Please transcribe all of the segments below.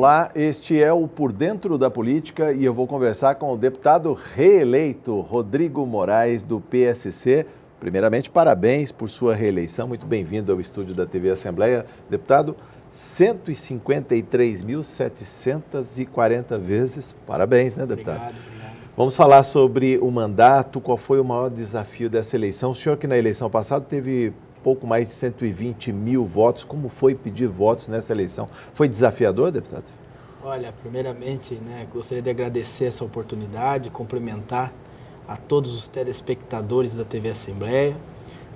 Olá, este é o Por Dentro da Política e eu vou conversar com o deputado reeleito Rodrigo Moraes, do PSC. Primeiramente, parabéns por sua reeleição, muito bem-vindo ao estúdio da TV Assembleia. Deputado, 153.740 vezes, parabéns, né, deputado? Obrigado. Vamos falar sobre o mandato, qual foi o maior desafio dessa eleição. O senhor que na eleição passada teve pouco mais de 120 mil votos, como foi pedir votos nessa eleição? Foi desafiador, deputado? Olha, primeiramente, gostaria de agradecer essa oportunidade, cumprimentar a todos os telespectadores da TV Assembleia,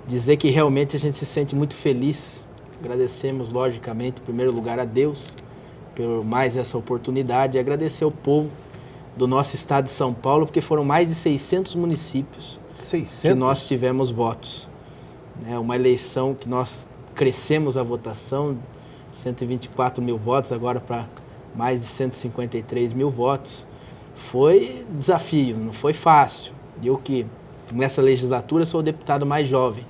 dizer que realmente a gente se sente muito feliz. Agradecemos, logicamente, em primeiro lugar a Deus por mais essa oportunidade e agradecer ao povo do nosso estado de São Paulo, porque foram mais de 600 municípios 600? que nós tivemos votos. Uma eleição que nós crescemos a votação, 124 mil votos, agora para mais de 153 mil votos. Foi desafio, não foi fácil. Eu que, nessa legislatura, sou o deputado mais jovem.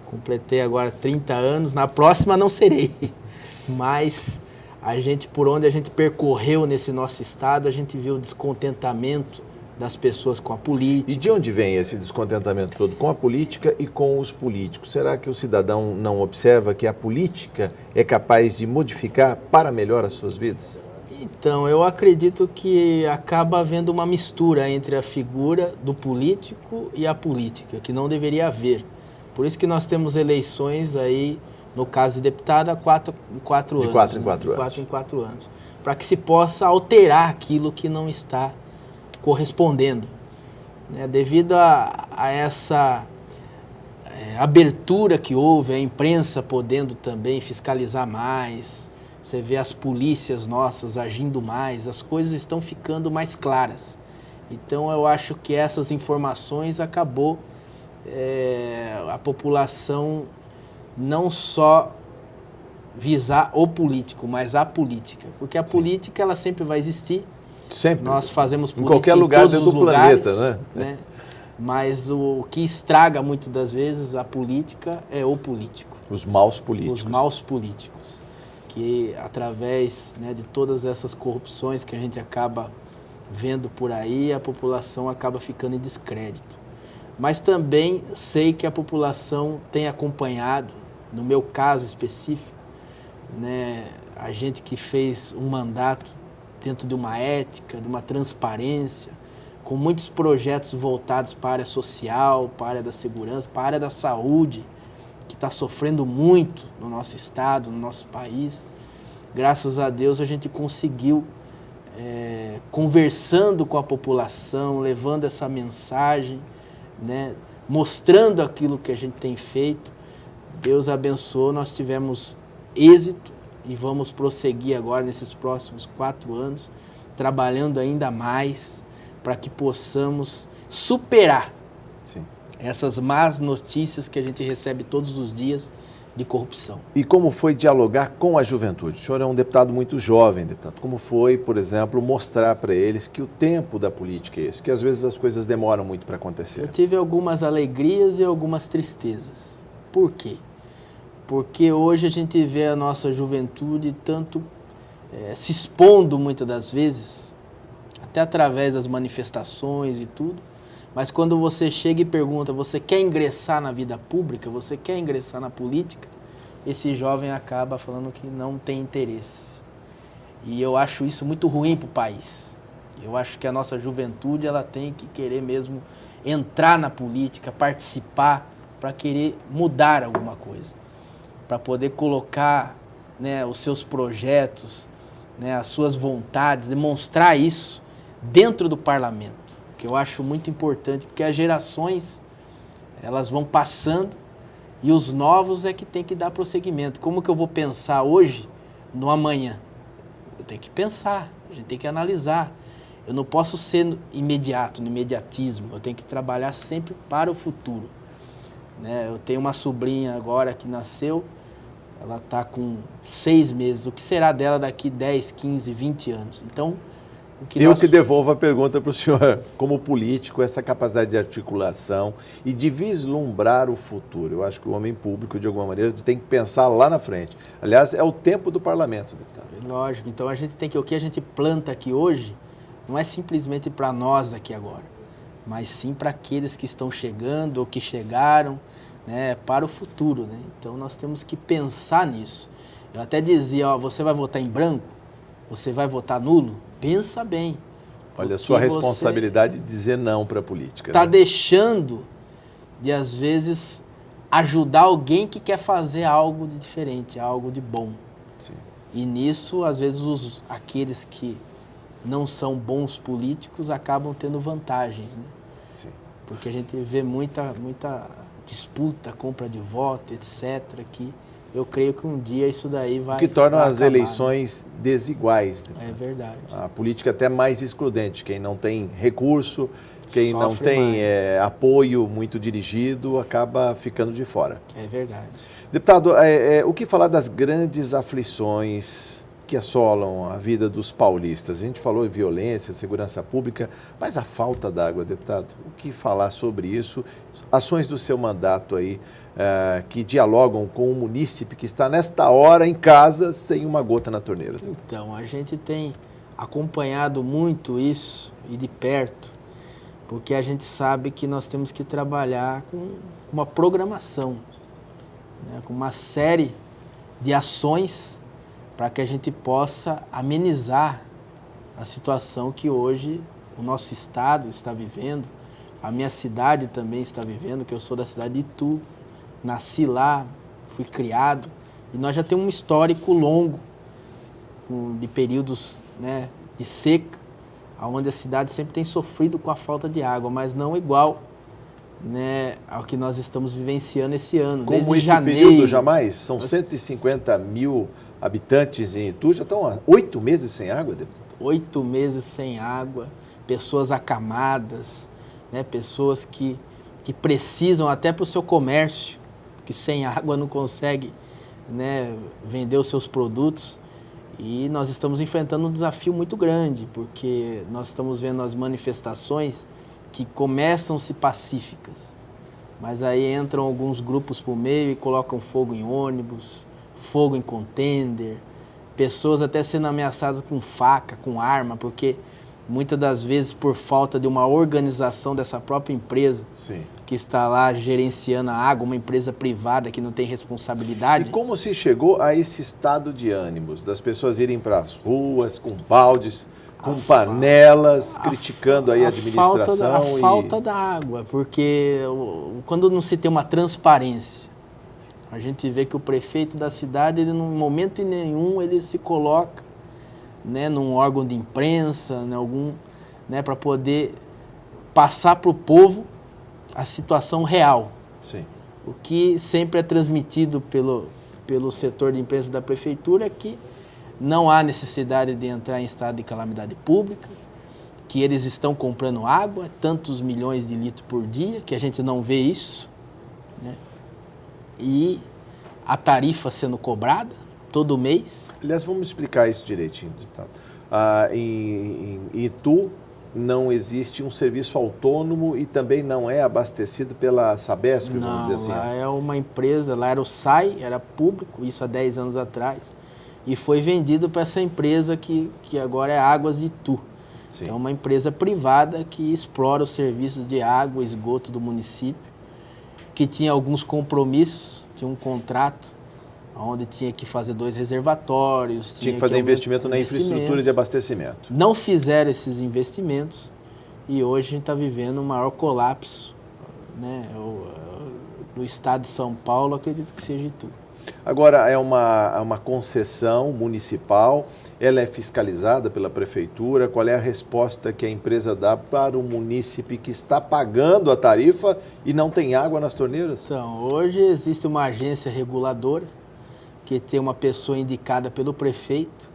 Completei agora 30 anos, na próxima não serei. Mas por onde a gente percorreu nesse nosso estado, a gente viu o descontentamento das pessoas com a política. E de onde vem esse descontentamento todo com a política e com os políticos? Será que o cidadão não observa que a política é capaz de modificar para melhor as suas vidas? Então, eu acredito que acaba havendo uma mistura entre a figura do político e a política, que não deveria haver. Por isso que nós temos eleições aí, no caso de deputado, há 4 em 4 anos. De 4 em 4 anos. 4 em 4 anos. Para que se possa alterar aquilo que não está correspondendo. Devido a essa abertura que houve, a imprensa podendo também fiscalizar mais, você vê as polícias nossas agindo mais, as coisas estão ficando mais claras. Então eu acho que essas informações acabou a população não só visar o político, mas a política. Porque a política ela sempre vai existir. Sempre. Nós fazemos política em qualquer lugar do planeta, né? Mas o que estraga muitas das vezes a política é o político. Os maus políticos. Os maus políticos. Que através de todas essas corrupções que a gente acaba vendo por aí, a população acaba ficando em descrédito. Mas também sei que a população tem acompanhado, no meu caso específico, a gente que fez um mandato dentro de uma ética, de uma transparência, com muitos projetos voltados para a área social, para a área da segurança, para a área da saúde, que está sofrendo muito no nosso estado, no nosso país. Graças a Deus a gente conseguiu, conversando com a população, levando essa mensagem, mostrando aquilo que a gente tem feito. Deus abençoou, nós tivemos êxito e vamos prosseguir agora nesses próximos 4 anos, trabalhando ainda mais para que possamos superar essas más notícias que a gente recebe todos os dias de corrupção. E como foi dialogar com a juventude? O senhor é um deputado muito jovem, deputado. Como foi, por exemplo, mostrar para eles que o tempo da política é esse, que às vezes as coisas demoram muito para acontecer? Eu tive algumas alegrias e algumas tristezas. Por quê? Porque hoje a gente vê a nossa juventude tanto se expondo muitas das vezes, até através das manifestações e tudo, mas quando você chega e pergunta, você quer ingressar na vida pública, você quer ingressar na política, esse jovem acaba falando que não tem interesse. E eu acho isso muito ruim para o país. Eu acho que a nossa juventude ela tem que querer mesmo entrar na política, participar, para querer mudar alguma coisa, para poder colocar os seus projetos, as suas vontades, demonstrar isso dentro do parlamento, que eu acho muito importante, porque as gerações elas vão passando e os novos é que tem que dar prosseguimento. Como que eu vou pensar hoje no amanhã? Eu tenho que pensar, a gente tem que analisar. Eu não posso ser imediato, no imediatismo, eu tenho que trabalhar sempre para o futuro. Eu tenho uma sobrinha agora que nasceu, ela está com 6 meses. O que será dela daqui 10, 15, 20 anos? Então, Eu que devolvo a pergunta para o senhor, como político, essa capacidade de articulação e de vislumbrar o futuro. Eu acho que o homem público, de alguma maneira, tem que pensar lá na frente. Aliás, é o tempo do parlamento, deputado. Lógico, então a gente tem que, o que a gente planta aqui hoje, não é simplesmente para nós aqui agora, mas sim para aqueles que estão chegando ou que chegaram, né, para o futuro, né? Então nós temos que pensar nisso. Eu até dizia, ó, você vai votar em branco? Você vai votar nulo? Pensa bem. Olha, a sua responsabilidade de dizer não para a política. Está deixando de, às vezes, ajudar alguém que quer fazer algo de diferente, algo de bom. Sim. E nisso, às vezes, aqueles que não são bons políticos acabam tendo vantagens, né? Sim. Porque a gente vê muita disputa, compra de voto, etc., que eu creio que um dia isso daí vai... O que torna as acabar, eleições, né, desiguais. É verdade. A política até mais excludente. Quem não tem recurso, quem Sofre não tem mais. apoio muito dirigido, acaba ficando de fora. É verdade. Deputado, o que falar das grandes aflições que assolam a vida dos paulistas? A gente falou em violência, segurança pública, mas a falta d'água, deputado, o que falar sobre isso? Ações do seu mandato aí, que dialogam com o munícipe que está nesta hora em casa sem uma gota na torneira. Deputado. Então, a gente tem acompanhado muito isso e de perto, porque a gente sabe que nós temos que trabalhar com uma programação, né, com uma série de ações para que a gente possa amenizar a situação que hoje o nosso estado está vivendo, a minha cidade também está vivendo, que eu sou da cidade de Itu, nasci lá, fui criado, e nós já temos um histórico longo de períodos, né, de seca, onde a cidade sempre tem sofrido com a falta de água, mas não igual, né, ao que nós estamos vivenciando esse ano. Como desde esse janeiro, período jamais? São 150 mil habitantes em Itu, já estão há 8 meses sem água, deputado? 8 meses sem água, pessoas acamadas, né, pessoas que precisam até para o seu comércio, que sem água não consegue, né, vender os seus produtos. E nós estamos enfrentando um desafio muito grande, porque nós estamos vendo as manifestações que começam-se pacíficas, mas aí entram alguns grupos por meio e colocam fogo em ônibus, fogo em contender, pessoas até sendo ameaçadas com faca, com arma, porque muitas das vezes por falta de uma organização dessa própria empresa, sim, que está lá gerenciando a água, uma empresa privada que não tem responsabilidade. E como se chegou a esse estado de ânimos, das pessoas irem para as ruas com baldes, com panelas, criticando aí a administração? A falta da água, porque quando não se tem uma transparência, a gente vê que o prefeito da cidade, ele, num momento nenhum, ele se coloca, né, num órgão de imprensa, né, para poder passar para o povo a situação real. Sim. O que sempre é transmitido pelo setor de imprensa da prefeitura é que não há necessidade de entrar em estado de calamidade pública, que eles estão comprando água, tantos milhões de litros por dia, que a gente não vê isso, né? E a tarifa sendo cobrada todo mês. Aliás, vamos explicar isso direitinho, deputado. Em Itu não existe um serviço autônomo e também não é abastecido pela Sabesp, vamos dizer assim. Lá é uma empresa, lá era o SAI, era público, isso há 10 anos atrás, e foi vendido para essa empresa que agora é Águas de Itu. Sim. Então, é uma empresa privada que explora os serviços de água e esgoto do município, que tinha alguns compromissos, tinha um contrato, onde tinha que fazer 2 reservatórios. Tinha que fazer investimento na infraestrutura de abastecimento. Não fizeram esses investimentos e hoje a gente está vivendo o maior colapso, né, do estado de São Paulo, acredito que seja Itu. Agora, é uma concessão municipal, ela é fiscalizada pela prefeitura. Qual é a resposta que a empresa dá para o munícipe que está pagando a tarifa e não tem água nas torneiras? Então, hoje existe uma agência reguladora que tem uma pessoa indicada pelo prefeito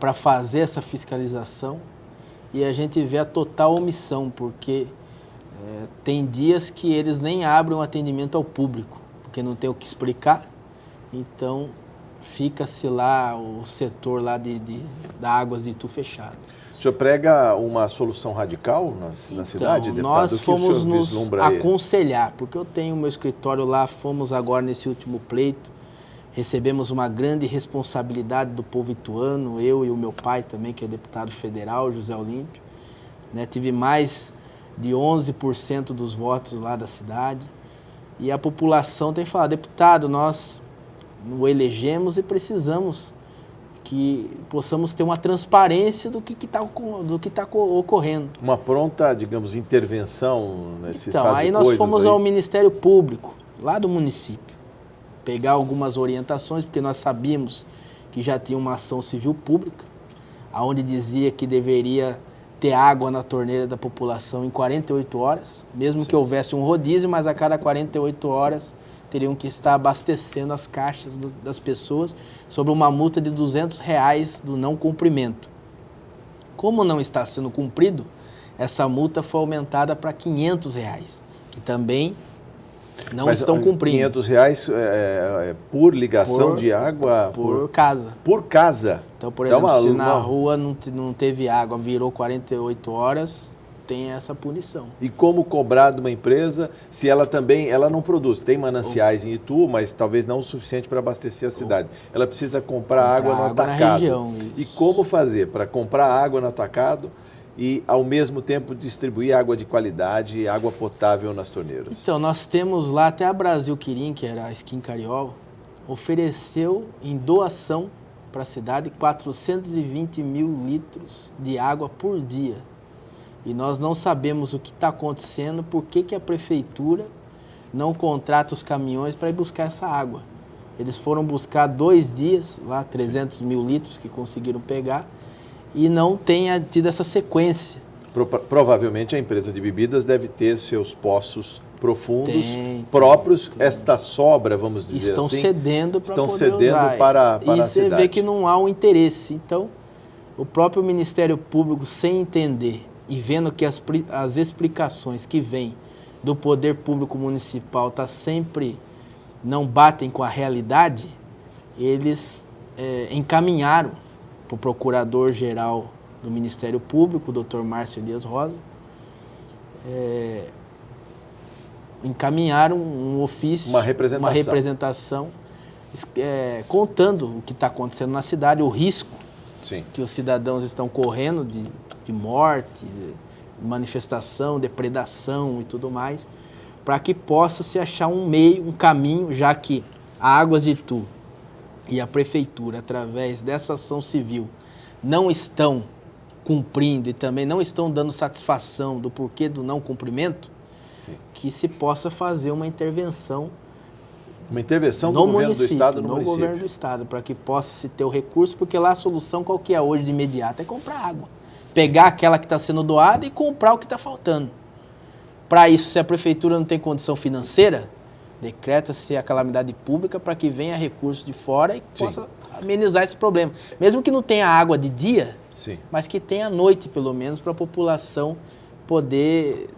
para fazer essa fiscalização e a gente vê a total omissão, porque tem dias que eles nem abrem um atendimento ao público, porque não tem o que explicar. Então, fica-se lá o setor lá da Águas de Itu fechado. O senhor prega uma solução radical na cidade, deputado? Nós fomos nos vislumbra aí? aconselhar, porque eu tenho o meu escritório lá, fomos agora nesse último pleito, recebemos uma grande responsabilidade do povo ituano, eu e o meu pai também, que é deputado federal, José Olímpio, né? Tive mais de 11% dos votos lá da cidade, e a população tem falado, deputado, nós o elegemos e precisamos que possamos ter uma transparência do que está ocorrendo. Uma pronta, digamos, intervenção nesse estado de coisas. Então, aí nós fomos ao Ministério Público, lá do município, pegar algumas orientações, porque nós sabíamos que já tinha uma ação civil pública, onde dizia que deveria ter água na torneira da população em 48 horas, mesmo que houvesse um rodízio, mas a cada 48 horas teriam que estar abastecendo as caixas das pessoas sobre uma multa de R$200 do não cumprimento. Como não está sendo cumprido, essa multa foi aumentada para R$500, que também não estão cumprindo. R$500 por ligação de água? Por casa. Por casa? Então, por exemplo, se na rua não teve água, virou 48 horas, tem essa punição. E como cobrar de uma empresa se ela também, ela não produz? Tem mananciais em Itu, mas talvez não o suficiente para abastecer a cidade. Ela precisa comprar água no atacado. Na região, e como fazer para comprar água no atacado e, ao mesmo tempo, distribuir água de qualidade, água potável nas torneiras? Então, nós temos lá, até a Brasil Quirim, que era a Skin Cariol, ofereceu em doação para a cidade 420 mil litros de água por dia. E nós não sabemos o que está acontecendo, por que a prefeitura não contrata os caminhões para ir buscar essa água. Eles foram buscar 2 dias, lá 300 mil litros que conseguiram pegar, e não tem tido essa sequência. Provavelmente a empresa de bebidas deve ter seus poços profundos próprios. Esta sobra, vamos dizer estão assim, cedendo para poder cedendo usar. para a cidade. E você vê que não há um interesse. Então, o próprio Ministério Público, sem entender e vendo que as explicações que vêm do poder público municipal sempre não batem com a realidade, eles encaminharam para o Procurador-Geral do Ministério Público, o Dr. Márcio Elias Rosa, encaminharam um ofício, uma representação contando o que está acontecendo na cidade, o risco que os cidadãos estão correndo de morte, de manifestação, depredação e tudo mais, para que possa se achar um meio, um caminho, já que a Águas de Itu e a Prefeitura, através dessa ação civil, não estão cumprindo e também não estão dando satisfação do porquê do não cumprimento, que se possa fazer uma intervenção do governo do Estado no município. No governo do Estado, para que possa se ter o recurso, porque lá a solução qual que é hoje de imediato? É comprar água. Pegar aquela que está sendo doada e comprar o que está faltando. Para isso, se a prefeitura não tem condição financeira, decreta-se a calamidade pública para que venha recurso de fora e possa amenizar esse problema. Mesmo que não tenha água de dia, mas que tenha à noite, pelo menos, para a população poder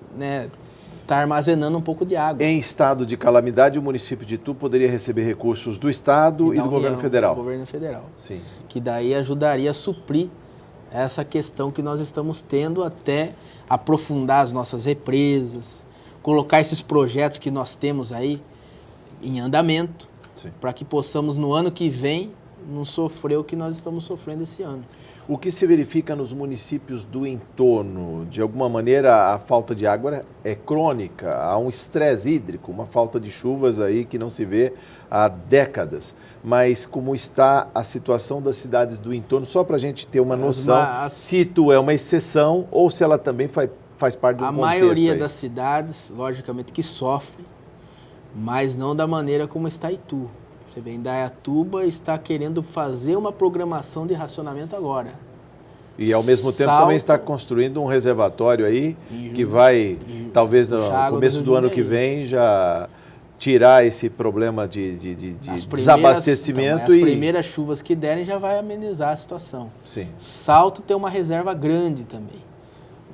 estar armazenando um pouco de água. Em estado de calamidade, o município de Itu poderia receber recursos do Estado e do governo federal. Do governo federal. Sim. Que daí ajudaria a suprir essa questão que nós estamos tendo, até aprofundar as nossas represas, colocar esses projetos que nós temos aí em andamento, para que possamos, no ano que vem, não sofrer o que nós estamos sofrendo esse ano. O que se verifica nos municípios do entorno? De alguma maneira, a falta de água é crônica, há um estresse hídrico, uma falta de chuvas aí que não se vê há décadas. Mas como está a situação das cidades do entorno, só para a gente ter uma noção, se Itu é uma exceção ou se ela também faz parte do contexto. A maioria das cidades, logicamente, que sofre, mas não da maneira como está Itu. Você vê, Indaiatuba está querendo fazer uma programação de racionamento agora. E, ao mesmo tempo, também está construindo um reservatório aí, que vai, talvez, no começo do ano que vem, já tirar esse problema de desabastecimento. Então, as primeiras chuvas que derem já vai amenizar a situação. Sim. Salto tem uma reserva grande também.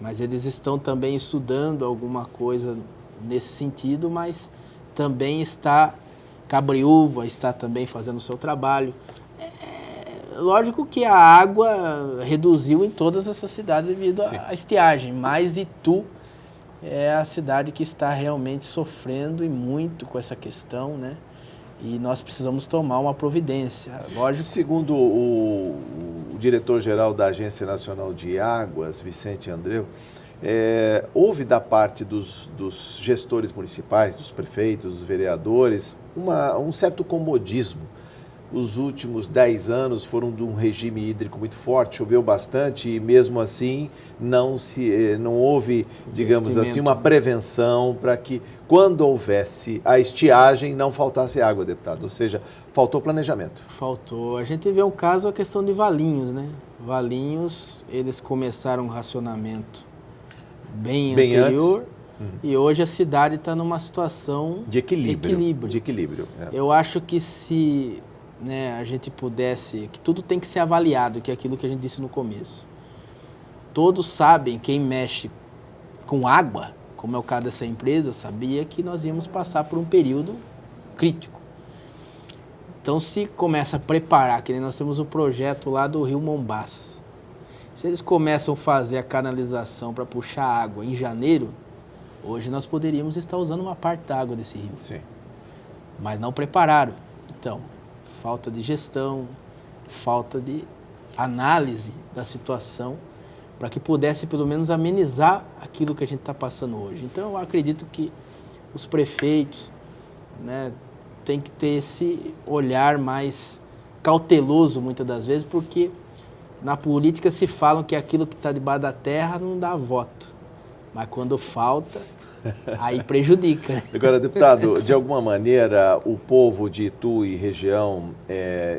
Mas eles estão também estudando alguma coisa nesse sentido, mas também está... Cabriúva está também fazendo o seu trabalho. Lógico que a água reduziu em todas essas cidades devido à estiagem, mas Itu é a cidade que está realmente sofrendo e muito com essa questão, né? E nós precisamos tomar uma providência. Lógico. Segundo o diretor-geral da Agência Nacional de Águas, Vicente Andreu, houve da parte dos gestores municipais, dos prefeitos, dos vereadores, um certo comodismo. Os últimos 10 anos foram de um regime hídrico muito forte, choveu bastante e mesmo assim não houve, digamos assim, uma prevenção para que quando houvesse a estiagem não faltasse água, deputado. Ou seja, faltou planejamento. Faltou. A gente vê um caso, a questão de Valinhos, né? Valinhos, eles começaram um racionamento bem anterior e hoje a cidade está numa situação de equilíbrio. Eu acho que se a gente pudesse, que tudo tem que ser avaliado, que é aquilo que a gente disse no começo. Todos sabem, quem mexe com água, como é o caso dessa empresa, sabia que nós íamos passar por um período crítico. Então, se começa a preparar, que nem nós temos o projeto lá do Rio Mombás, se eles começam a fazer a canalização para puxar água em janeiro, hoje nós poderíamos estar usando uma parte da água desse rio. Sim. Mas não prepararam. Então, falta de gestão, falta de análise da situação para que pudesse pelo menos amenizar aquilo que a gente está passando hoje. Então eu acredito que os prefeitos têm que ter esse olhar mais cauteloso muitas das vezes, porque na política se falam que aquilo que está debaixo da terra não dá voto, mas quando falta, aí prejudica. Agora, deputado, de alguma maneira, o povo de Itu e região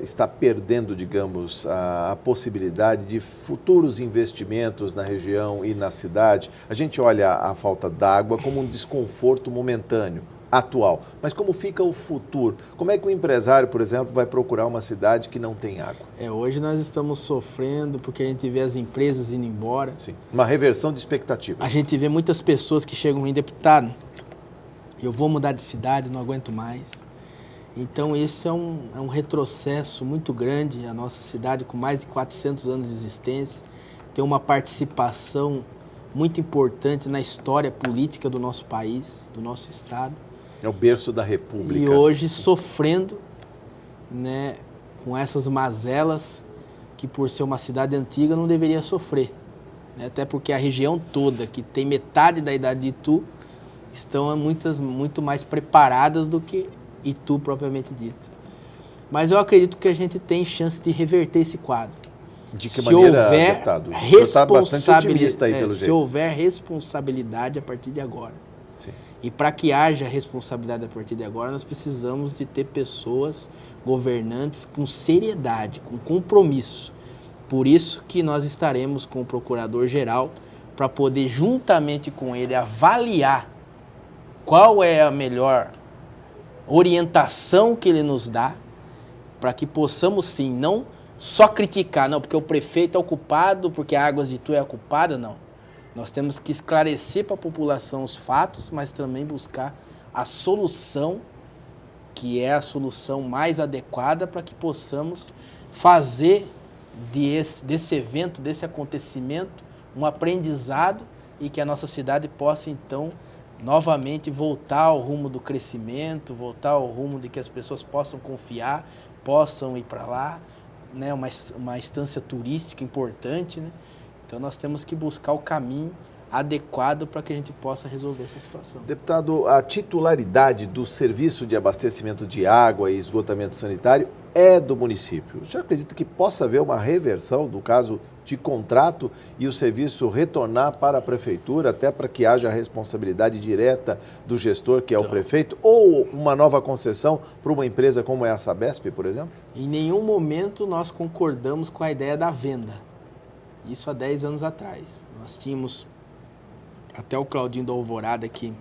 está perdendo, digamos, a possibilidade de futuros investimentos na região e na cidade. A gente olha a falta d'água como um desconforto momentâneo, atual. Mas como fica o futuro? Como é que o empresário, por exemplo, vai procurar uma cidade que não tem água? Hoje nós estamos sofrendo porque a gente vê as empresas indo embora. Sim, uma reversão de expectativas. A gente vê muitas pessoas que chegam em deputado, eu vou mudar de cidade, não aguento mais. Então esse é um retrocesso muito grande. A nossa cidade, com mais de 400 anos de existência, tem uma participação muito importante na história política do nosso país, do nosso estado. É o berço da República. E hoje sofrendo com essas mazelas que, por ser uma cidade antiga, não deveria sofrer. Até porque a região toda, que tem metade da idade de Itu, estão muito mais preparadas do que Itu propriamente dita. Mas eu acredito que a gente tem chance de reverter esse quadro. De que maneira, deputado? Está bastante otimista aí, pelo jeito. Se houver responsabilidade a partir de agora. Sim. E para que haja responsabilidade a partir de agora, nós precisamos de ter pessoas, governantes, com seriedade, com compromisso. Por isso que nós estaremos com o Procurador-Geral para poder, juntamente com ele, avaliar qual é a melhor orientação que ele nos dá para que possamos, sim, não só criticar, não, porque o prefeito é o culpado, porque a Águas de Itu é a culpada, não. Nós temos que esclarecer para a população os fatos, mas também buscar a solução, que é a solução mais adequada para que possamos fazer desse evento, desse acontecimento, um aprendizado e que a nossa cidade possa, então, novamente voltar ao rumo do crescimento, voltar ao rumo de que as pessoas possam confiar, possam ir para lá, uma instância turística importante, Então nós temos que buscar o caminho adequado para que a gente possa resolver essa situação. Deputado, a titularidade do serviço de abastecimento de água e esgotamento sanitário é do município. O senhor acredita que possa haver uma reversão do caso de contrato e o serviço retornar para a prefeitura, até para que haja a responsabilidade direta do gestor, que é o prefeito, ou uma nova concessão para uma empresa como é a Sabesp, por exemplo? Em nenhum momento nós concordamos com a ideia da venda. Isso há 10 anos atrás. Nós tínhamos até o Claudinho da Alvorada, que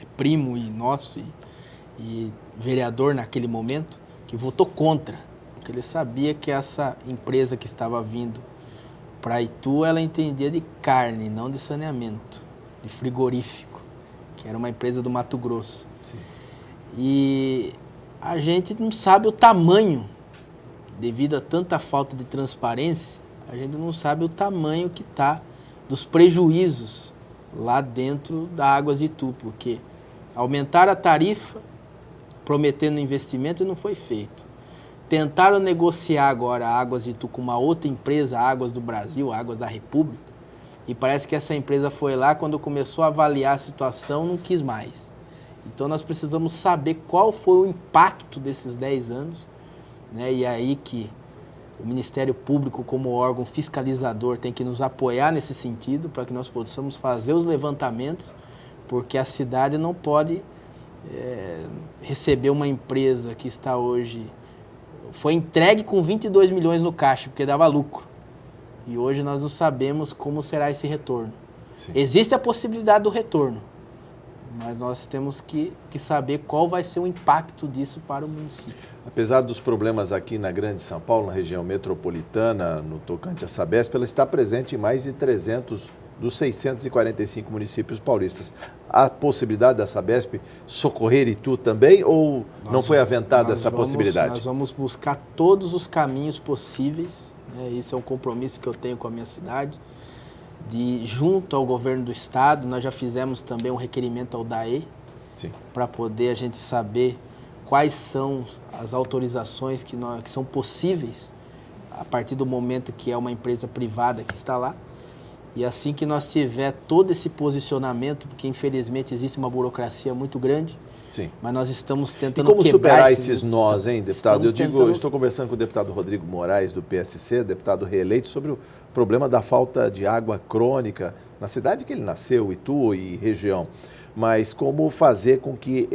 é primo e nosso e vereador naquele momento, que votou contra, porque ele sabia que essa empresa que estava vindo para Itu, ela entendia de carne, não de saneamento, de frigorífico, que era uma empresa do Mato Grosso. Sim. E a gente não sabe o tamanho devido a tanta falta de transparência, a gente não sabe o tamanho que está dos prejuízos lá dentro da Águas de Itu, porque aumentaram a tarifa, prometendo investimento e não foi feito. Tentaram negociar agora a Águas de Itu com uma outra empresa, Águas do Brasil, Águas da República, e parece que essa empresa foi lá, quando começou a avaliar a situação, não quis mais. Então nós precisamos saber qual foi o impacto desses 10 anos, né? E aí que o Ministério Público, como órgão fiscalizador, tem que nos apoiar nesse sentido, para que nós possamos fazer os levantamentos, porque a cidade não pode receber uma empresa que está hoje... Foi entregue com 22 milhões no caixa, porque dava lucro. E hoje nós não sabemos como será esse retorno. Sim. Existe a possibilidade do retorno, mas nós temos que saber qual vai ser o impacto disso para o município. Apesar dos problemas aqui na Grande São Paulo, na região metropolitana, no tocante à Sabesp, ela está presente em mais de 300 dos 645 municípios paulistas. Há possibilidade da Sabesp socorrer Itu também ou não foi aventada essa possibilidade? Nós vamos buscar todos os caminhos possíveis, né? Isso é um compromisso que eu tenho com a minha cidade, junto ao governo do estado. Nós já fizemos também um requerimento ao DAE para poder a gente saber quais são as autorizações que são possíveis a partir do momento que é uma empresa privada que está lá. E assim que nós tiver todo esse posicionamento, porque infelizmente existe uma burocracia muito grande, mas nós estamos tentando quebrar... E como superar esses nós, hein, deputado? Eu estou conversando com o deputado Rodrigo Moraes, do PSC, deputado reeleito, sobre o problema da falta de água crônica na cidade que ele nasceu, Itu e região. Mas como fazer com que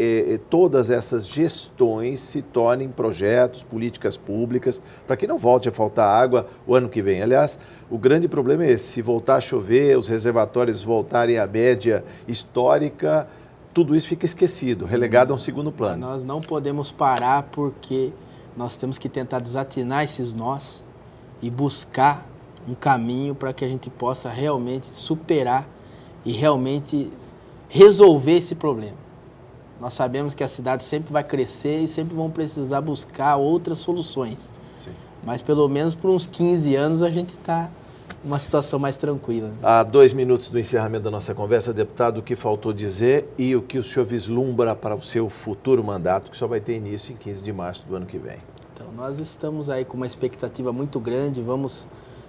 todas essas gestões se tornem projetos, políticas públicas, para que não volte a faltar água o ano que vem. Aliás, o grande problema é esse: se voltar a chover, os reservatórios voltarem à média histórica, tudo isso fica esquecido, relegado a um segundo plano. Nós não podemos parar, porque nós temos que tentar desatinar esses nós e buscar um caminho para que a gente possa realmente superar e realmente resolver esse problema. Nós sabemos que a cidade sempre vai crescer e sempre vão precisar buscar outras soluções. Sim. Mas pelo menos por uns 15 anos a gente está numa situação mais tranquila. Há 2 minutos do encerramento da nossa conversa, deputado, o que faltou dizer e o que o senhor vislumbra para o seu futuro mandato, que só vai ter início em 15 de março do ano que vem? Então, nós estamos aí com uma expectativa muito grande, vamos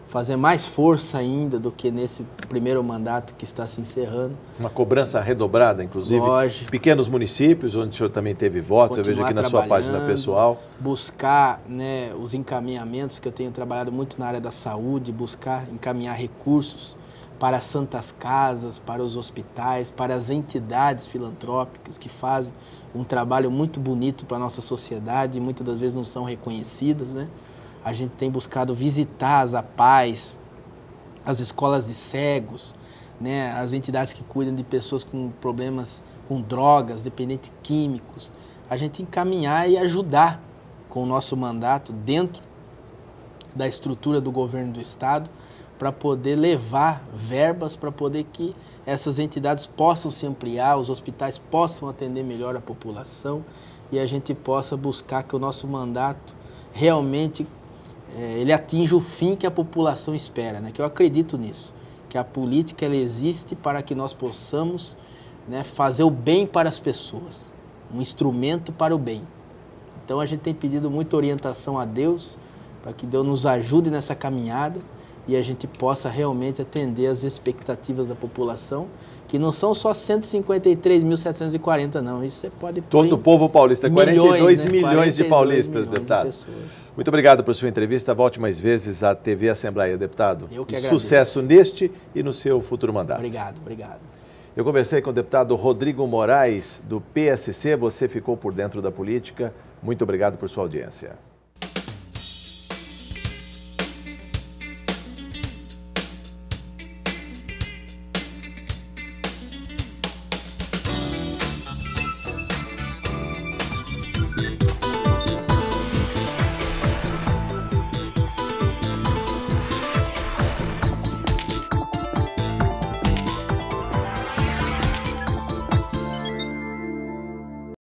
fazer mais força ainda do que nesse primeiro mandato que está se encerrando. Uma cobrança redobrada, inclusive. Lógico. Pequenos municípios, onde o senhor também teve votos, eu vejo aqui na sua página pessoal. Buscar, né, os encaminhamentos, que eu tenho trabalhado muito na área da saúde, buscar encaminhar recursos para as santas casas, para os hospitais, para as entidades filantrópicas que fazem um trabalho muito bonito para a nossa sociedade e muitas das vezes não são reconhecidas, né? A gente tem buscado visitar as APAES, as escolas de cegos, né, as entidades que cuidam de pessoas com problemas com drogas, dependentes químicos. A gente encaminhar e ajudar com o nosso mandato dentro da estrutura do governo do estado para poder levar verbas para poder que essas entidades possam se ampliar, os hospitais possam atender melhor a população e a gente possa buscar que o nosso mandato realmente ele atinja o fim que a população espera, né? Que eu acredito nisso, que a política ela existe para que nós possamos, né, fazer o bem para as pessoas, um instrumento para o bem. Então a gente tem pedido muita orientação a Deus, para que Deus nos ajude nessa caminhada e a gente possa realmente atender as expectativas da população, que não são só 153.740, não. Isso você pode... Todo o povo paulista, 42 milhões de paulistas, deputado. Muito obrigado por sua entrevista. Volte mais vezes à TV Assembleia, deputado. Eu que agradeço. Sucesso neste e no seu futuro mandato. Obrigado. Eu conversei com o deputado Rodrigo Moraes, do PSC. Você ficou por dentro da política. Muito obrigado por sua audiência.